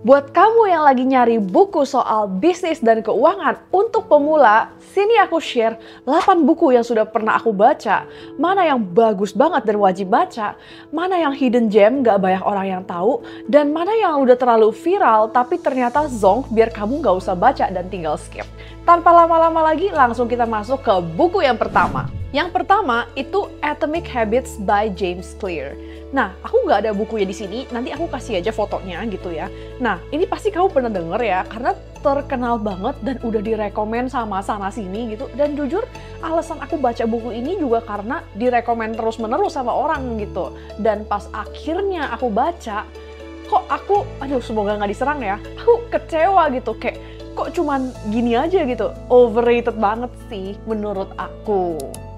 Buat kamu yang lagi nyari buku soal bisnis dan keuangan untuk pemula, sini aku share 8 buku yang sudah pernah aku baca, mana yang bagus banget dan wajib baca, mana yang hidden gem gak banyak orang yang tahu, dan mana yang udah terlalu viral tapi ternyata zonk biar kamu gak usah baca dan tinggal skip. Tanpa lama-lama lagi, langsung kita masuk ke buku yang pertama. Yang pertama itu Atomic Habits by James Clear. Nah, aku nggak ada bukunya di sini, nanti aku kasih aja fotonya gitu ya. Nah, ini pasti kamu pernah denger ya, karena terkenal banget dan udah direkomen sama sana-sini gitu. Dan jujur, alasan aku baca buku ini juga karena direkomen terus-menerus sama orang gitu. Dan pas akhirnya aku baca, kok aku, aduh semoga nggak diserang ya, aku kecewa gitu, kayak kok cuman gini aja gitu, overrated banget sih menurut aku.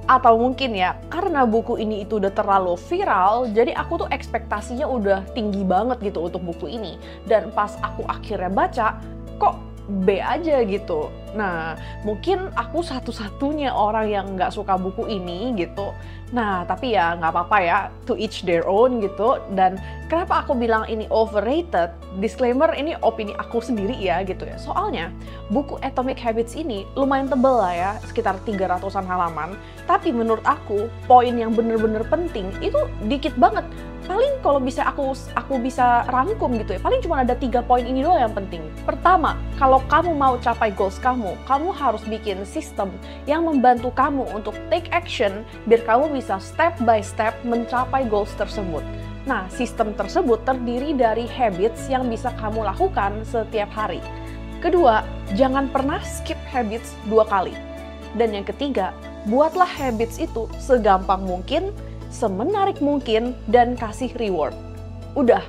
Atau mungkin ya, karena buku ini itu udah terlalu viral, jadi aku tuh ekspektasinya udah tinggi banget gitu untuk buku ini. Dan pas aku akhirnya baca, kok B aja gitu. Nah, mungkin aku satu-satunya orang yang nggak suka buku ini gitu. Nah, tapi ya nggak apa-apa ya, to each their own gitu. Dan kenapa aku bilang ini overrated? Disclaimer, ini opini aku sendiri ya gitu ya. Soalnya, buku Atomic Habits ini lumayan tebel lah ya, sekitar 300-an halaman. Tapi menurut aku, poin yang bener-bener penting itu dikit banget. Paling kalau bisa aku bisa rangkum gitu ya, paling cuma ada 3 poin ini doang yang penting. Pertama, kalau kamu mau capai goals kamu harus bikin sistem yang membantu kamu untuk take action biar kamu bisa step by step mencapai goals tersebut. Nah, sistem tersebut terdiri dari habits yang bisa kamu lakukan setiap hari. Kedua, jangan pernah skip habits 2 kali. Dan yang ketiga, buatlah habits itu segampang mungkin, semenarik mungkin, dan kasih reward. Udah,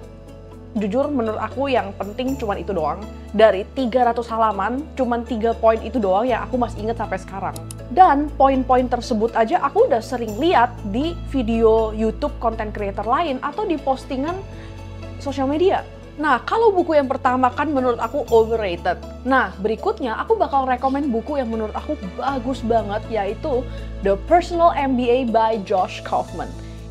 jujur menurut aku yang penting cuman itu doang. Dari 300 halaman, cuman 3 poin itu doang yang aku masih inget sampai sekarang. Dan poin-poin tersebut aja aku udah sering lihat di video YouTube content creator lain atau di postingan sosial media. Nah, kalau buku yang pertama kan menurut aku overrated. Nah, berikutnya aku bakal rekomen buku yang menurut aku bagus banget, yaitu The Personal MBA by Josh Kaufman.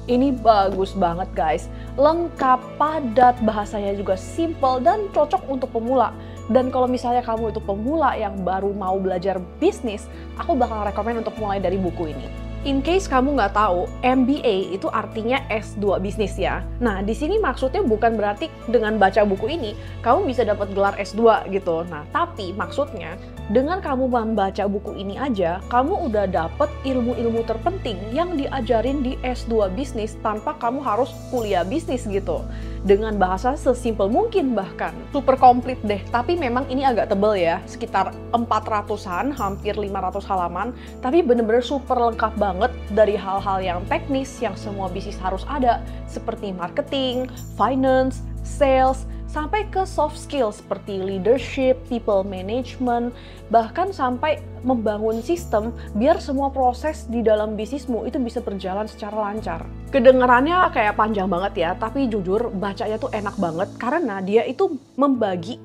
Ini bagus banget guys, lengkap, padat, bahasanya juga simple dan cocok untuk pemula. Dan kalau misalnya kamu itu pemula yang baru mau belajar bisnis, aku bakal rekomen untuk mulai dari buku ini. In case kamu nggak tahu, MBA itu artinya S2 bisnis ya. Nah, di sini maksudnya bukan berarti dengan baca buku ini, kamu bisa dapat gelar S2 gitu. Nah, tapi maksudnya, dengan kamu membaca buku ini aja, kamu udah dapet ilmu-ilmu terpenting yang diajarin di S2 bisnis tanpa kamu harus kuliah bisnis gitu. Dengan bahasa sesimpel mungkin bahkan. Super komplit deh, tapi memang ini agak tebel ya, sekitar 400-an, hampir 500 halaman, tapi bener-bener super lengkap banget dari hal-hal yang teknis yang semua bisnis harus ada, seperti marketing, finance, sales, sampai ke soft skills seperti leadership, people management, bahkan sampai membangun sistem biar semua proses di dalam bisnismu itu bisa berjalan secara lancar. Kedengarannya kayak panjang banget ya, tapi jujur bacanya tuh enak banget karena dia itu membagi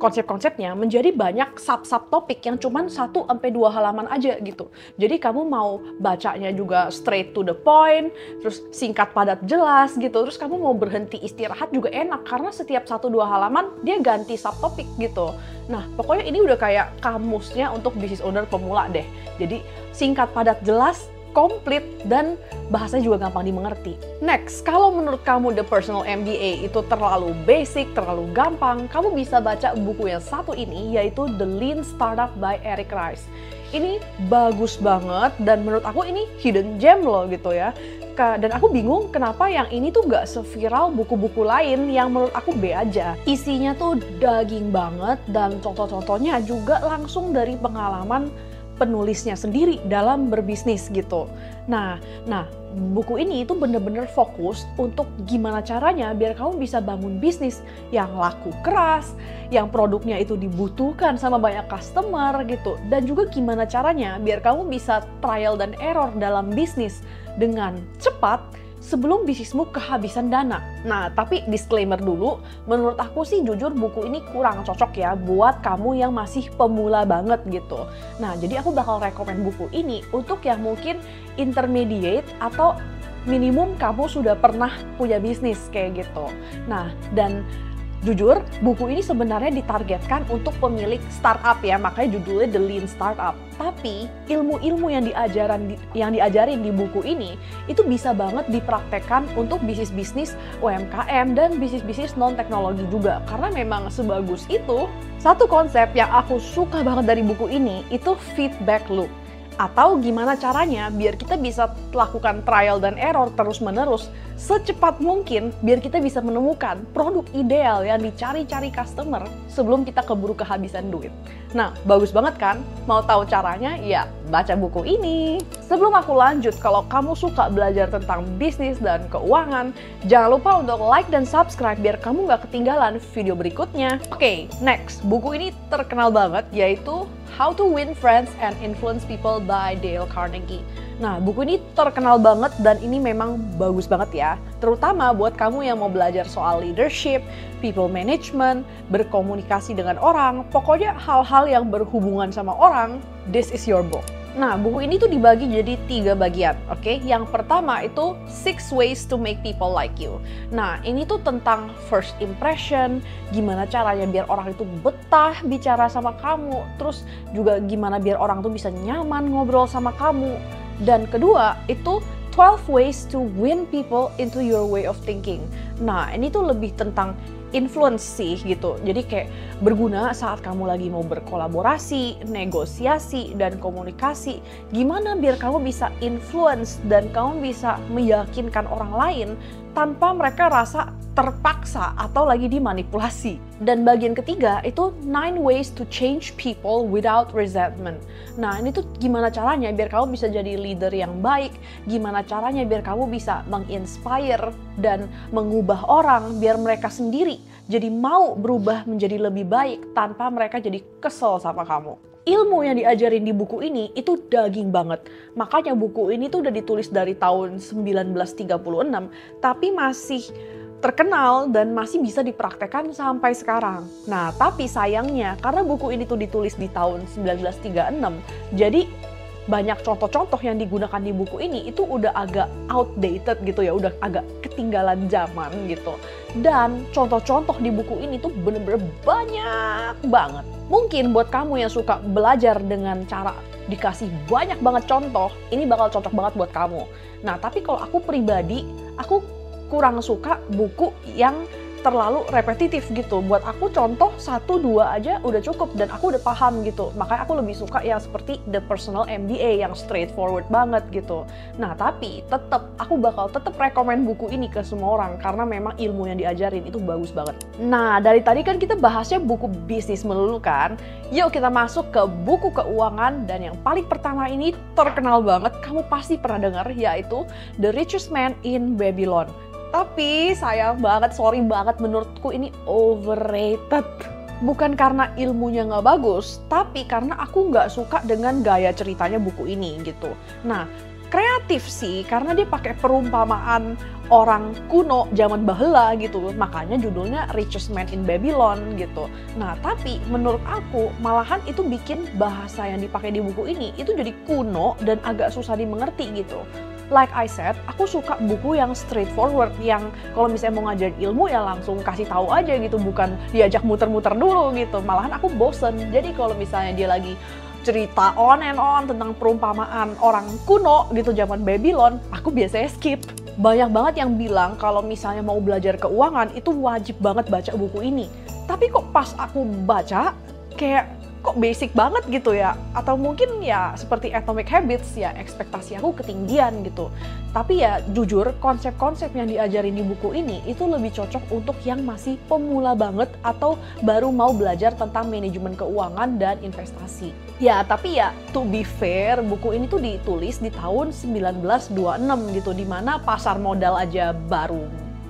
konsep-konsepnya menjadi banyak sub-sub topik yang cuman 1-2 halaman aja gitu. Jadi kamu mau bacanya juga straight to the point, terus singkat padat jelas gitu, terus kamu mau berhenti istirahat juga enak karena setiap 1-2 halaman dia ganti subtopik gitu. Nah, pokoknya ini udah kayak kamusnya untuk business owner pemula deh. Jadi singkat padat jelas, komplit, dan bahasanya juga gampang dimengerti. Next, kalau menurut kamu The Personal MBA itu terlalu basic, terlalu gampang, kamu bisa baca buku yang satu ini, yaitu The Lean Startup by Eric Rice. Ini bagus banget, dan menurut aku ini hidden gem loh gitu ya. Dan aku bingung kenapa yang ini tuh gak seviral buku-buku lain yang menurut aku B aja. Isinya tuh daging banget, dan contoh-contohnya juga langsung dari pengalaman penulisnya sendiri dalam berbisnis gitu. Nah, buku ini itu bener-bener fokus untuk gimana caranya biar kamu bisa bangun bisnis yang laku keras, yang produknya itu dibutuhkan sama banyak customer gitu, dan juga gimana caranya biar kamu bisa trial dan error dalam bisnis dengan cepat sebelum bisnismu kehabisan dana. Nah, tapi disclaimer dulu, menurut aku sih jujur buku ini kurang cocok ya buat kamu yang masih pemula banget gitu. Nah, jadi aku bakal rekomen buku ini untuk yang mungkin intermediate atau minimum kamu sudah pernah punya bisnis kayak gitu. Nah, dan Jujur, buku ini sebenarnya ditargetkan untuk pemilik startup ya, makanya judulnya The Lean Startup. Tapi ilmu-ilmu yang diajarin di buku ini itu bisa banget dipraktekkan untuk bisnis-bisnis UMKM dan bisnis-bisnis non-teknologi juga. Karena memang sebagus itu. Satu konsep yang aku suka banget dari buku ini itu feedback loop. Atau gimana caranya biar kita bisa lakukan trial dan error terus-menerus secepat mungkin biar kita bisa menemukan produk ideal yang dicari-cari customer sebelum kita keburu kehabisan duit. Nah, bagus banget kan? Mau tahu caranya? Ya, baca buku ini. Sebelum aku lanjut, kalau kamu suka belajar tentang bisnis dan keuangan, jangan lupa untuk like dan subscribe biar kamu nggak ketinggalan video berikutnya. Oke, next. Buku ini terkenal banget, yaitu How to Win Friends and Influence People by Dale Carnegie. Nah, buku ini terkenal banget dan ini memang bagus banget ya. Terutama buat kamu yang mau belajar soal leadership, people management, berkomunikasi dengan orang, pokoknya hal-hal yang berhubungan sama orang, this is your book. Nah, buku ini tuh dibagi jadi 3 bagian, oke? Yang pertama itu 6 ways to make people like you. Nah, ini tuh tentang first impression, gimana caranya biar orang itu betah bicara sama kamu, terus juga gimana biar orang tuh bisa nyaman ngobrol sama kamu. Dan kedua, itu 12 ways to win people into your way of thinking. Nah, ini tuh lebih tentang influence sih gitu. Jadi kayak berguna saat kamu lagi mau berkolaborasi, negosiasi, dan komunikasi. Gimana biar kamu bisa influence dan kamu bisa meyakinkan orang lain tanpa mereka rasa terpaksa atau lagi dimanipulasi. Dan bagian ketiga itu 9 ways to change people without resentment. Nah, ini tuh gimana caranya biar kamu bisa jadi leader yang baik, gimana caranya biar kamu bisa menginspire dan mengubah orang biar mereka sendiri jadi mau berubah menjadi lebih baik tanpa mereka jadi kesel sama kamu. Ilmu yang diajarin di buku ini itu daging banget. Makanya buku ini tuh udah ditulis dari tahun 1936, tapi masih terkenal dan masih bisa dipraktekkan sampai sekarang. Nah, tapi sayangnya karena buku ini tuh ditulis di tahun 1936, jadi banyak contoh-contoh yang digunakan di buku ini itu udah agak outdated gitu ya, udah agak ketinggalan zaman gitu. Dan contoh-contoh di buku ini tuh bener-bener banyak banget. Mungkin buat kamu yang suka belajar dengan cara dikasih banyak banget contoh, ini bakal cocok banget buat kamu. Nah, tapi kalau aku pribadi, aku kurang suka buku yang terlalu repetitif gitu. Buat aku contoh 1-2 aja udah cukup dan aku udah paham gitu. Makanya aku lebih suka yang seperti The Personal MBA yang straightforward banget gitu. Nah, tapi aku bakal tetap rekomen buku ini ke semua orang karena memang ilmu yang diajarin itu bagus banget. Nah, dari tadi kan kita bahasnya buku bisnis melulu kan. Yuk kita masuk ke buku keuangan dan yang paling pertama ini terkenal banget, kamu pasti pernah dengar, yaitu The Richest Man in Babylon. Tapi sayang banget, sorry banget, menurutku ini overrated. Bukan karena ilmunya nggak bagus, tapi karena aku nggak suka dengan gaya ceritanya buku ini gitu. Nah, kreatif sih karena dia pakai perumpamaan orang kuno zaman bahela gitu. Makanya judulnya Richest Man in Babylon gitu. Nah, tapi menurut aku malahan itu bikin bahasa yang dipakai di buku ini itu jadi kuno dan agak susah dimengerti gitu. Like I said, aku suka buku yang straightforward, yang kalau misalnya mau ngajarin ilmu ya langsung kasih tahu aja gitu, bukan diajak muter-muter dulu gitu. Malahan aku bosen. Jadi kalau misalnya dia lagi cerita on and on tentang perumpamaan orang kuno gitu zaman Babylon, aku biasanya skip. Banyak banget yang bilang kalau misalnya mau belajar keuangan itu wajib banget baca buku ini. Tapi kok pas aku baca kayak kok basic banget gitu ya, atau mungkin ya seperti Atomic Habits ya ekspektasi aku ketinggian gitu. Tapi ya jujur konsep-konsep yang diajarin di buku ini itu lebih cocok untuk yang masih pemula banget atau baru mau belajar tentang manajemen keuangan dan investasi. Ya tapi ya to be fair, buku ini tuh ditulis di tahun 1926 gitu, dimana pasar modal aja baru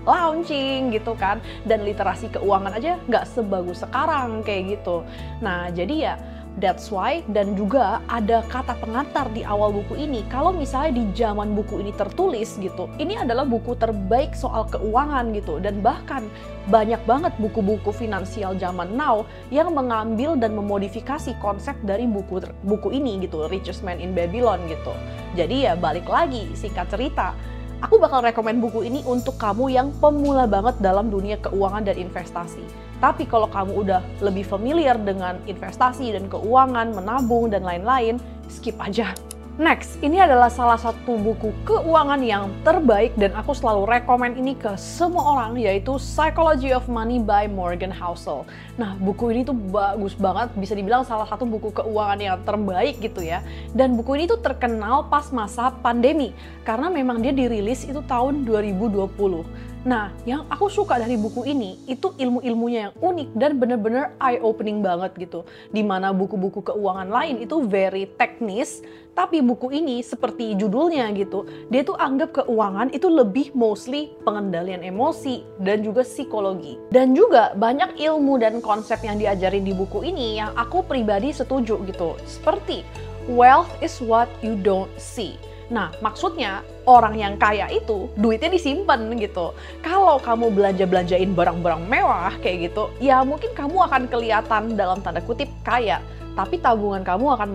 launching gitu kan, dan literasi keuangan aja nggak sebagus sekarang kayak gitu. Nah jadi ya that's why, dan juga ada kata pengantar di awal buku ini kalau misalnya di zaman buku ini tertulis gitu, ini adalah buku terbaik soal keuangan gitu. Dan bahkan banyak banget buku-buku finansial zaman now yang mengambil dan memodifikasi konsep dari buku ini gitu, Richest Man in Babylon gitu. Jadi ya balik lagi, singkat cerita, aku bakal rekomen buku ini untuk kamu yang pemula banget dalam dunia keuangan dan investasi. Tapi kalau kamu udah lebih familiar dengan investasi dan keuangan, menabung, dan lain-lain, skip aja. Next, ini adalah salah satu buku keuangan yang terbaik dan aku selalu rekomen ini ke semua orang, yaitu Psychology of Money by Morgan Housel. Nah, buku ini tuh bagus banget, bisa dibilang salah satu buku keuangan yang terbaik gitu ya. Dan buku ini tuh terkenal pas masa pandemi, karena memang dia dirilis itu tahun 2020. Nah, yang aku suka dari buku ini, itu ilmu-ilmunya yang unik dan bener-bener eye-opening banget gitu. Dimana buku-buku keuangan lain itu very teknis, tapi buku ini seperti judulnya gitu, dia tuh anggap keuangan itu lebih mostly pengendalian emosi dan juga psikologi. Dan juga banyak ilmu dan konsep yang diajarin di buku ini yang aku pribadi setuju gitu. Seperti, wealth is what you don't see. Nah, maksudnya orang yang kaya itu duitnya disimpan gitu. Kalau kamu belanja-belanjain barang-barang mewah kayak gitu, ya mungkin kamu akan kelihatan dalam tanda kutip kaya, tapi tabungan kamu akan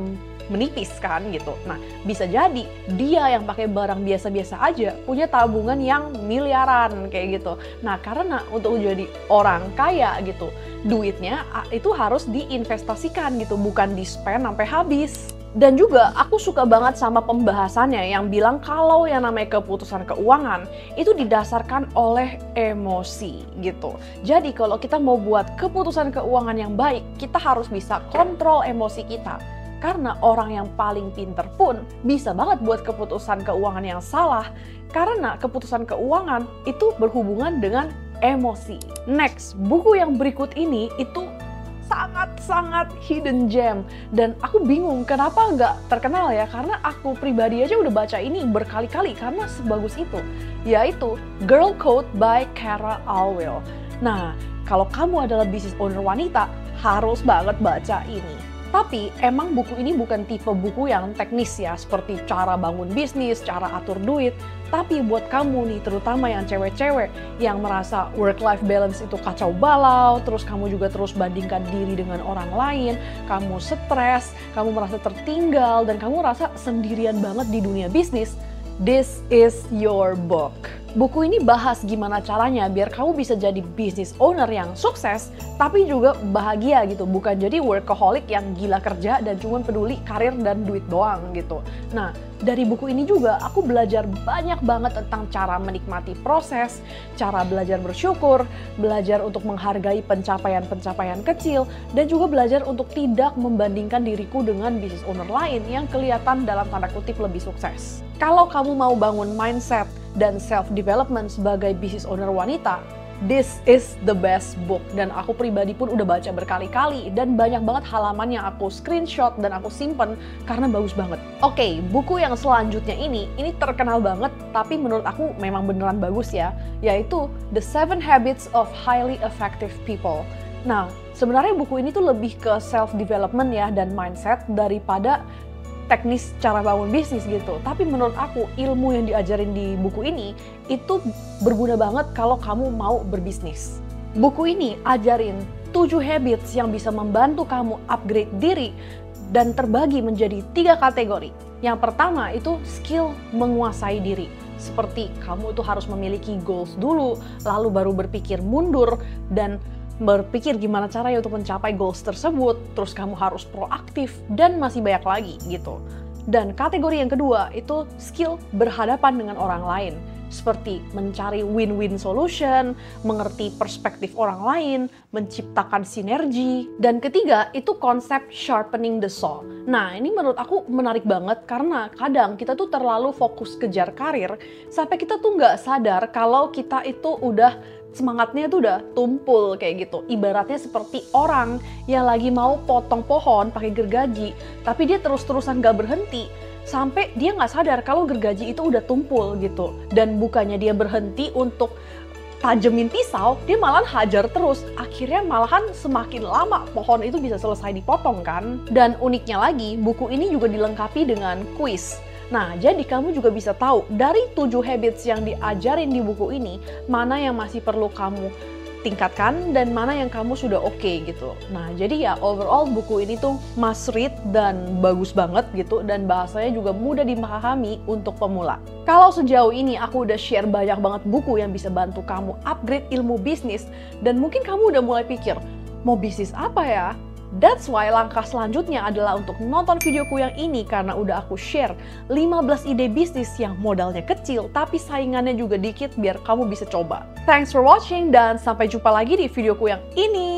menipis kan gitu. Nah, bisa jadi dia yang pakai barang biasa-biasa aja punya tabungan yang miliaran kayak gitu. Nah, karena untuk jadi orang kaya gitu, duitnya itu harus diinvestasikan gitu, bukan di-spend sampai habis. Dan juga aku suka banget sama pembahasannya yang bilang kalau yang namanya keputusan keuangan itu didasarkan oleh emosi gitu. Jadi kalau kita mau buat keputusan keuangan yang baik, kita harus bisa kontrol emosi kita. Karena orang yang paling pinter pun bisa banget buat keputusan keuangan yang salah, karena keputusan keuangan itu berhubungan dengan emosi. Next, buku yang berikut ini itu sangat-sangat hidden gem. Dan aku bingung kenapa nggak terkenal ya, karena aku pribadi aja udah baca ini berkali-kali karena sebagus itu. Yaitu Girl Code by Cara Alwill. Nah, kalau kamu adalah business owner wanita, harus banget baca ini. Tapi emang buku ini bukan tipe buku yang teknis ya, seperti cara bangun bisnis, cara atur duit. Tapi buat kamu nih, terutama yang cewek-cewek yang merasa work-life balance itu kacau balau, terus kamu juga terus bandingkan diri dengan orang lain, kamu stres, kamu merasa tertinggal, dan kamu merasa sendirian banget di dunia bisnis, this is your book. Buku ini bahas gimana caranya biar kamu bisa jadi business owner yang sukses, tapi juga bahagia gitu. Bukan jadi workaholic yang gila kerja dan cuma peduli karir dan duit doang gitu. Nah, dari buku ini juga aku belajar banyak banget tentang cara menikmati proses, cara belajar bersyukur, belajar untuk menghargai pencapaian-pencapaian kecil, dan juga belajar untuk tidak membandingkan diriku dengan business owner lain yang kelihatan dalam tanda kutip lebih sukses. Kalau kamu mau bangun mindset dan self-development sebagai business owner wanita, this is the best book. Dan aku pribadi pun udah baca berkali-kali dan banyak banget halaman yang aku screenshot dan aku simpen karena bagus banget. Oke, buku yang selanjutnya ini terkenal banget tapi menurut aku memang beneran bagus ya, yaitu The 7 Habits of Highly Effective People. Nah, sebenarnya buku ini tuh lebih ke self-development ya dan mindset daripada teknis cara bangun bisnis gitu. Tapi menurut aku ilmu yang diajarin di buku ini itu berguna banget kalau kamu mau berbisnis. Buku ini ajarin 7 habits yang bisa membantu kamu upgrade diri dan terbagi menjadi 3 kategori. Yang pertama itu skill menguasai diri. Seperti kamu itu harus memiliki goals dulu, lalu baru berpikir mundur dan berpikir gimana caranya untuk mencapai goals tersebut, terus kamu harus proaktif, dan masih banyak lagi gitu. Dan kategori yang kedua itu skill berhadapan dengan orang lain, seperti mencari win-win solution, mengerti perspektif orang lain, menciptakan sinergi. Dan ketiga itu konsep sharpening the saw. Nah, ini menurut aku menarik banget karena kadang kita tuh terlalu fokus kejar karir sampai kita tuh nggak sadar kalau kita itu udah semangatnya tuh udah tumpul kayak gitu. Ibaratnya seperti orang yang lagi mau potong pohon pakai gergaji, tapi dia terus-terusan gak berhenti sampai dia nggak sadar kalau gergaji itu udah tumpul gitu. Dan bukannya dia berhenti untuk tajemin pisau, dia malahan hajar terus. Akhirnya malahan semakin lama pohon itu bisa selesai dipotong kan. Dan uniknya lagi, buku ini juga dilengkapi dengan kuis. Nah, jadi kamu juga bisa tahu dari 7 habits yang diajarin di buku ini, mana yang masih perlu kamu tingkatkan dan mana yang kamu sudah oke gitu. Nah, jadi ya overall buku ini tuh must read dan bagus banget gitu, dan bahasanya juga mudah dipahami untuk pemula. Kalau sejauh ini aku udah share banyak banget buku yang bisa bantu kamu upgrade ilmu bisnis, dan mungkin kamu udah mulai pikir, mau bisnis apa ya? That's why langkah selanjutnya adalah untuk nonton videoku yang ini, karena udah aku share 15 ide bisnis yang modalnya kecil tapi saingannya juga dikit biar kamu bisa coba. Thanks for watching dan sampai jumpa lagi di videoku yang ini.